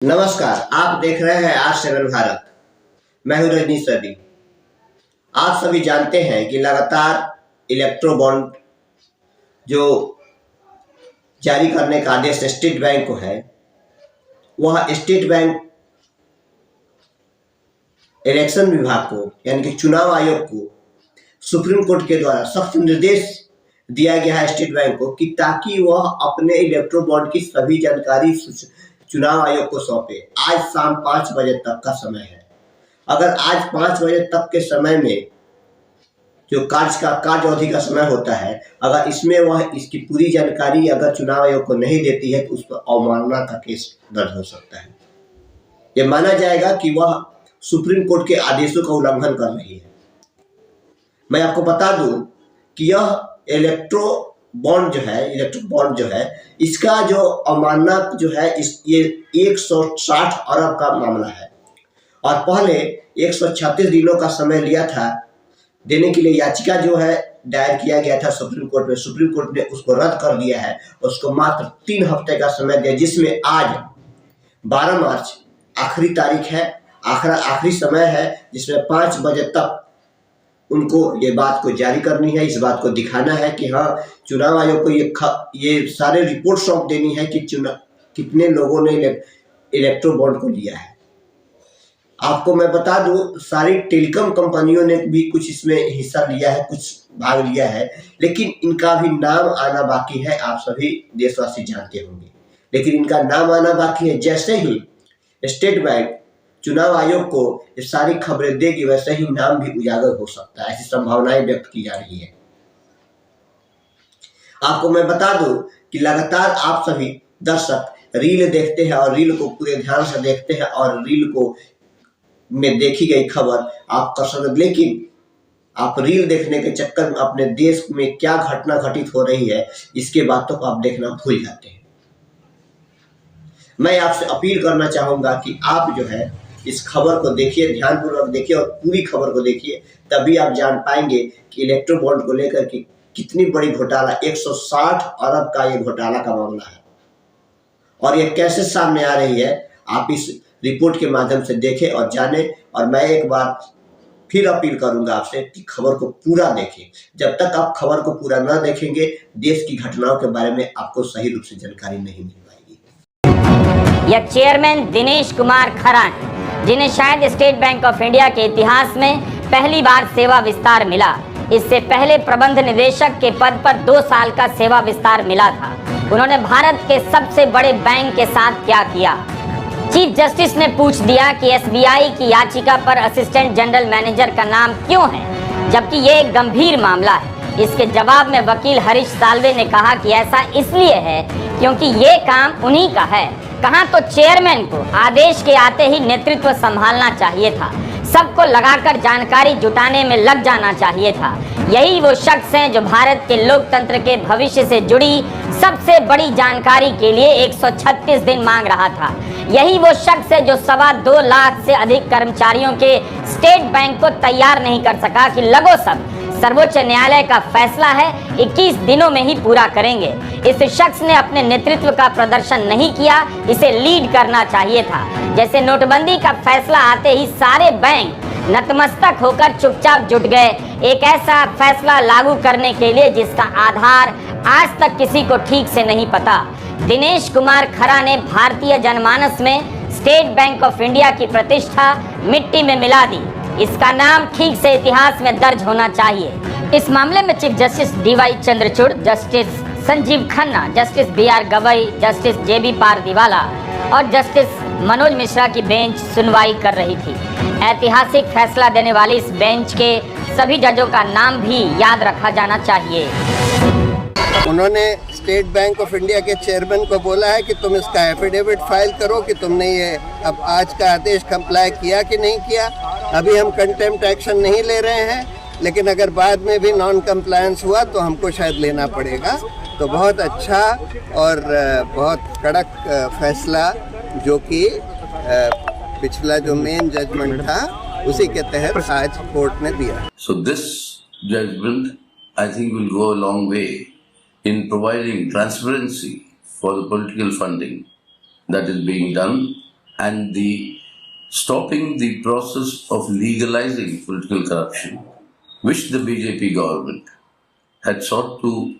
नमस्कार, आप देख रहे हैं आज 7 भारत। मैं हूं रजनीश रेड्डी। आप सभी जानते हैं कि लगातार इलेक्ट्रो बॉन्ड जो जारी करने का आदेश स्टेट बैंक को है, वह स्टेट बैंक इलेक्शन विभाग को यानी कि चुनाव आयोग को सुप्रीम कोर्ट के द्वारा सख्त निर्देश दिया गया है स्टेट बैंक को कि ताकि वह अपने इलेक्ट्रो बॉन्ड की सभी जानकारी चुनाव आयोग को सौंपे। आज शाम 5 बजे तक का समय है। अगर आज 5 बजे तक के समय में जो कार्य अवधि का समय होता है, अगर इसमें वह इसकी पूरी जानकारी अगर चुनाव आयोग को नहीं देती है तो उस पर अवमानना का केस दर्ज हो सकता है। यह माना जाएगा कि वह सुप्रीम कोर्ट के आदेशों का उल्लंघन कर रही है। मैं आपको बता दूं कि यह इलेक्ट्रिक बॉन्ड जो है इसका जो अवमानना जो है ये 160 अरब का मामला है और पहले 136 दिनों का समय लिया था देने के लिए। याचिका जो है दायर किया गया था सुप्रीम कोर्ट में। सुप्रीम कोर्ट ने उसको रद्द कर दिया है, उसको मात्र 3 हफ्ते का समय दिया, जिसमें आज 12 मार्च आखिरी तारीख है, आखिरी समय है, जिसमें 5 बजे तक उनको ये बात को जारी करनी है, इस बात को दिखाना है कि हाँ, चुनाव आयोग को ये सारे रिपोर्ट सौंप देनी है कि कितने लोगों ने इलेक्ट्रो बॉन्ड को लिया है। आपको मैं बता दूं, सारी टेलीकॉम कंपनियों ने भी कुछ इसमें हिस्सा लिया है, कुछ भाग लिया है, लेकिन इनका भी नाम आना बाकी है। आप सभी देशवासी जानते होंगे, लेकिन इनका नाम आना बाकी है। जैसे ही स्टेट बैंक चुनाव आयोग को ये सारी खबरें देगी, वैसे ही नाम भी उजागर हो सकता है, ऐसी संभावनाएं व्यक्त की जा रही है। आपको मैं बता दूं कि लगातार आप सभी दर्शक रील देखते हैं और रील को पूरे ध्यान से देखते हैं और रील को में देखी गई खबर आप कर सकते, लेकिन आप रील देखने के चक्कर में अपने देश में क्या घटना घटित हो रही है इसके बातों को आप देखना भूल जाते हैं। मैं आपसे अपील करना चाहूंगा कि आप जो है इस खबर को देखिए, ध्यानपूर्वक देखिए और पूरी खबर को देखिए, तभी आप जान पाएंगे कि इलेक्ट्रो बॉन्ड को लेकर के कितनी बड़ी घोटाला, 160 अरब का ये घोटाला का मामला है और ये कैसे सामने आ रही है। आप इस रिपोर्ट के माध्यम से देखें और जानें। और मैं एक बार फिर अपील करूंगा आपसे कि खबर को पूरा देखें। जब तक आप खबर को पूरा न देखेंगे, देश की घटनाओं के बारे में आपको सही रूप से जानकारी नहीं मिल पाएगी। यह चेयरमैन दिनेश कुमार खरा हैं, जिन्हें शायद स्टेट बैंक ऑफ इंडिया के इतिहास में पहली बार सेवा विस्तार मिला। इससे पहले प्रबंध निदेशक के पद पर 2 साल का सेवा विस्तार मिला था। उन्होंने भारत के सबसे बड़े बैंक के साथ क्या किया? चीफ जस्टिस ने पूछ दिया कि एसबीआई की याचिका पर असिस्टेंट जनरल मैनेजर का नाम क्यों है, जबकि ये एक गंभीर मामला है। इसके जवाब में वकील हरीश साल्वे ने कहा कि ऐसा इसलिए है क्योंकि ये काम उन्हीं का है। कहा तो चेयरमैन को आदेश के आते ही नेतृत्व संभालना चाहिए था, सबको लगाकर जानकारी जुटाने में लग जाना चाहिए था। यही वो शख्स हैं जो भारत के लोकतंत्र के भविष्य से जुड़ी सबसे बड़ी जानकारी के लिए 136 दिन मांग रहा था। यही वो शख्स है जो 2.25 लाख से अधिक कर्मचारियों के स्टेट बैंक को तैयार नहीं कर सका कि लगो सब सर्वोच्च न्यायालय का फैसला है, 21 दिनों में ही पूरा करेंगे। इस शख्स ने अपने नेतृत्व का प्रदर्शन नहीं किया, इसे लीड करना चाहिए था। जैसे नोटबंदी का फैसला आते ही सारे बैंक नतमस्तक होकर चुपचाप जुट गए एक ऐसा फैसला लागू करने के लिए जिसका आधार आज तक किसी को ठीक से नहीं पता। दिनेश कुमार खरा ने भारतीय जनमानस में स्टेट बैंक ऑफ इंडिया की प्रतिष्ठा मिट्टी में मिला दी। इसका नाम ठीक से इतिहास में दर्ज होना चाहिए। इस मामले में chief justice DY Chandrachud, justice Sanjeev Khanna, justice BR Gavai, justice JB Pardiwala और जस्टिस मनोज मिश्रा की बेंच सुनवाई कर रही थी। ऐतिहासिक फैसला देने वाली इस बेंच के सभी जजों का नाम भी याद रखा जाना चाहिए। उन्होंने स्टेट बैंक ऑफ इंडिया के चेयरमैन को बोला है कि तुम इसका एफिडेविट फाइल करो कि तुमने ये अब आज का आदेश कंप्लाई किया कि नहीं किया। अभी हम कंटेम्प्ट एक्शन नहीं ले रहे हैं, लेकिन अगर बाद में भी नॉन कंप्लायंस हुआ तो हमको शायद लेना पड़ेगा। तो बहुत अच्छा और बहुत कड़क फैसला जो कि पिछला जो मेन जजमेंट था उसी के तहत आज कोर्ट ने दिया। So this judgment I think will go a long way in providing transparency for the political funding that is being done and the stopping the process of legalizing political corruption, which the BJP government had sought to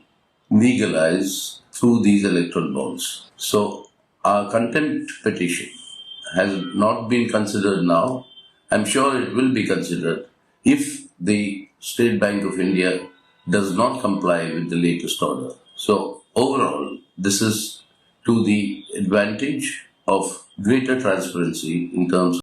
legalize through these electoral bonds. So our contempt petition has not been considered now. I'm sure it will be considered if the State Bank of India does not comply with the latest order. So overall, this is to the advantage of greater transparency in terms